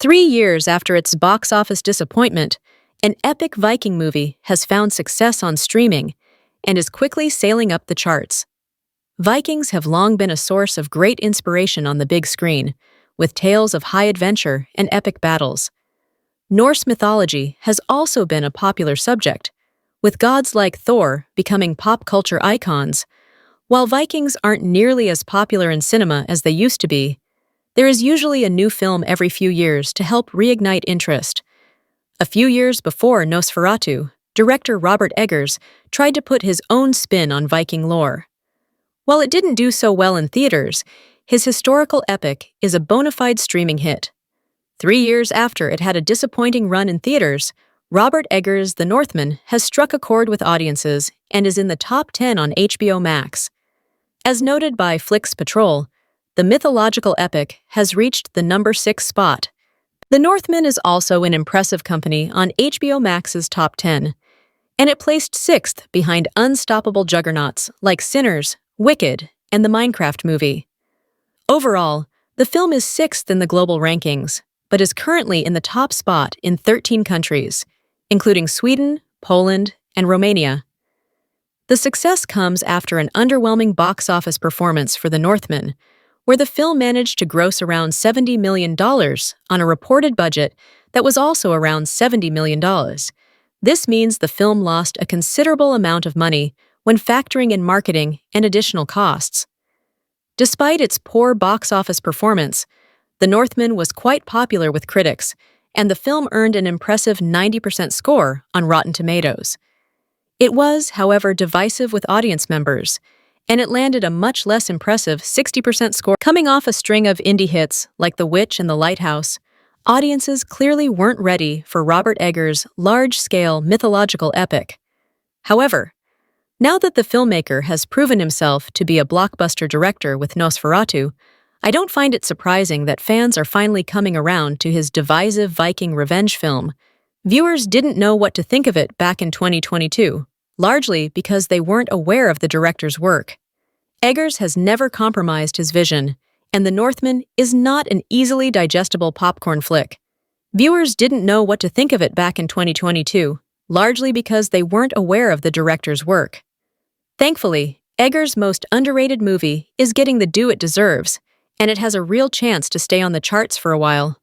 3 years after its box office disappointment, an epic Viking movie has found success on streaming and is quickly sailing up the charts. Vikings have long been a source of great inspiration on the big screen, with tales of high adventure and epic battles. Norse mythology has also been a popular subject, with gods like Thor becoming pop culture icons. While Vikings aren't nearly as popular in cinema as they used to be, there is usually a new film every few years to help reignite interest. A few years before Nosferatu, director Robert Eggers tried to put his own spin on Viking lore. While it didn't do so well in theaters, his historical epic is a bona fide streaming hit. 3 years after it had a disappointing run in theaters, Robert Eggers' The Northman has struck a chord with audiences and is in the top 10 on HBO Max. As noted by Flix Patrol, the mythological epic has reached the number 6 spot. The Northman is also an impressive company on HBO Max's top 10, and it placed 6th behind unstoppable juggernauts like Sinners, Wicked, and the Minecraft movie. Overall, the film is 6th in the global rankings, but is currently in the top spot in 13 countries, including Sweden, Poland, and Romania. The success comes after an underwhelming box office performance for The Northman, where the film managed to gross around $70 million on a reported budget that was also around $70 million. This means the film lost a considerable amount of money when factoring in marketing and additional costs. Despite its poor box office performance, The Northman was quite popular with critics, and the film earned an impressive 90% score on Rotten Tomatoes. It was, however, divisive with audience members, and it landed a much less impressive 60% score. Coming off a string of indie hits like The Witch and The Lighthouse, audiences clearly weren't ready for Robert Eggers' large-scale mythological epic. However, now that the filmmaker has proven himself to be a blockbuster director with Nosferatu, I don't find it surprising that fans are finally coming around to his divisive Viking revenge film. Viewers didn't know what to think of it back in 2022, largely because they weren't aware of the director's work. Eggers has never compromised his vision, and The Northman is not an easily digestible popcorn flick. Viewers didn't know what to think of it back in 2022, largely because they weren't aware of the director's work. Thankfully, Eggers' most underrated movie is getting the due it deserves, and it has a real chance to stay on the charts for a while.